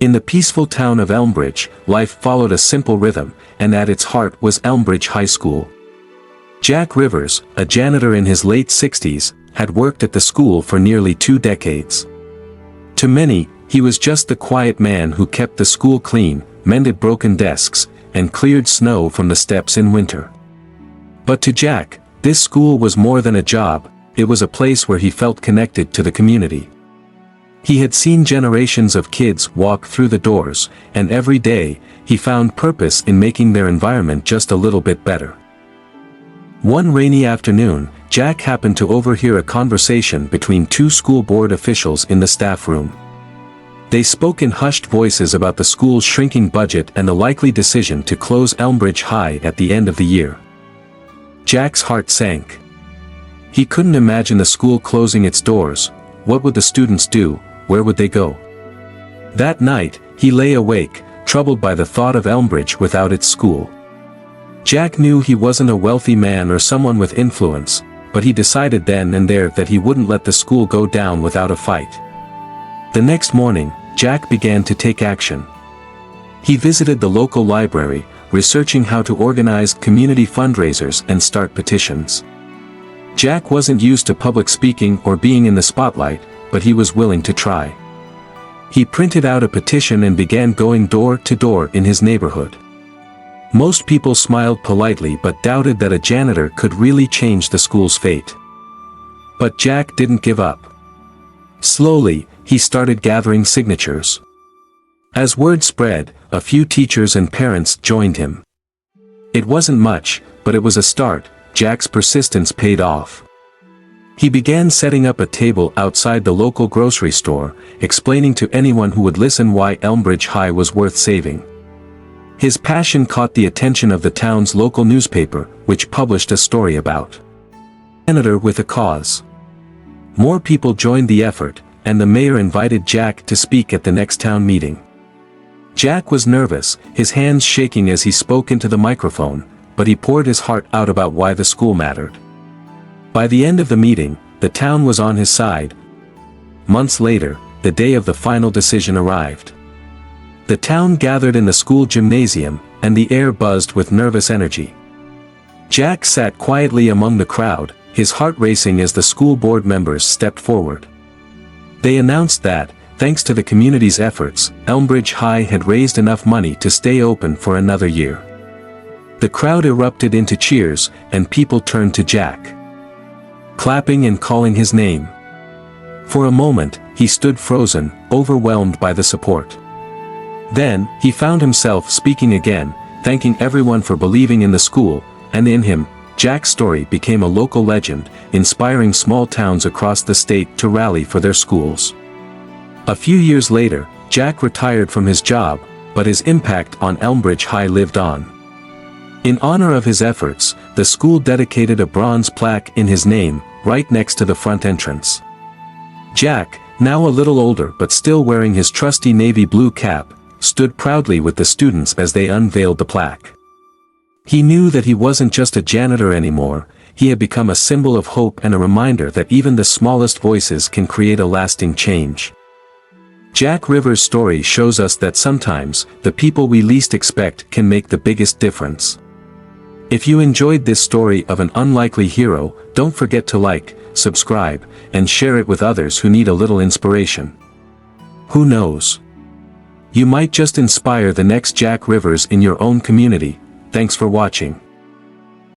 In the peaceful town of Elmbridge, life followed a simple rhythm, and at its heart was Elmbridge High School. Jack Rivers, a janitor in his late 60s, had worked at the school for nearly 2 decades. To many, he was just the quiet man who kept the school clean, mended broken desks, and cleared snow from the steps in winter. But to Jack, this school was more than a job, it was a place where he felt connected to the community. He had seen generations of kids walk through the doors, and every day, he found purpose in making their environment just a little bit better. One rainy afternoon, Jack happened to overhear a conversation between 2 school board officials in the staff room. They spoke in hushed voices about the school's shrinking budget and the likely decision to close Elmbridge High at the end of the year. Jack's heart sank. He couldn't imagine the school closing its doors. What would the students do? Where would they go? That night, he lay awake, troubled by the thought of Elmbridge without its school. Jack knew he wasn't a wealthy man or someone with influence, but he decided then and there that he wouldn't let the school go down without a fight. The next morning, Jack began to take action. He visited the local library, researching how to organize community fundraisers and start petitions. Jack wasn't used to public speaking or being in the spotlight, but he was willing to try. He printed out a petition and began going door to door in his neighborhood. Most people smiled politely but doubted that a janitor could really change the school's fate. But Jack didn't give up. Slowly, he started gathering signatures. As word spread, a few teachers and parents joined him. It wasn't much, but it was a start. Jack's persistence paid off. He began setting up a table outside the local grocery store, explaining to anyone who would listen why Elmbridge High was worth saving. His passion caught the attention of the town's local newspaper, which published a story about Janitor with a cause. More people joined the effort, and the mayor invited Jack to speak at the next town meeting. Jack was nervous, his hands shaking as he spoke into the microphone, but he poured his heart out about why the school mattered. By the end of the meeting, the town was on his side. Months later, the day of the final decision arrived. The town gathered in the school gymnasium, and the air buzzed with nervous energy. Jack sat quietly among the crowd, his heart racing as the school board members stepped forward. They announced that, thanks to the community's efforts, Elmbridge High had raised enough money to stay open for another year. The crowd erupted into cheers, and people turned to Jack, clapping and calling his name. For a moment, he stood frozen, overwhelmed by the support. Then, he found himself speaking again, thanking everyone for believing in the school, and in him. Jack's story became a local legend, inspiring small towns across the state to rally for their schools. A few years later, Jack retired from his job, but his impact on Elmbridge High lived on. In honor of his efforts, the school dedicated a bronze plaque in his name, right next to the front entrance. Jack, now a little older but still wearing his trusty navy blue cap, stood proudly with the students as they unveiled the plaque. He knew that he wasn't just a janitor anymore, he had become a symbol of hope and a reminder that even the smallest voices can create a lasting change. Jack Rivers' story shows us that sometimes, the people we least expect can make the biggest difference. If you enjoyed this story of an unlikely hero, don't forget to like, subscribe, and share it with others who need a little inspiration. Who knows? You might just inspire the next Jack Rivers in your own community. Thanks for watching.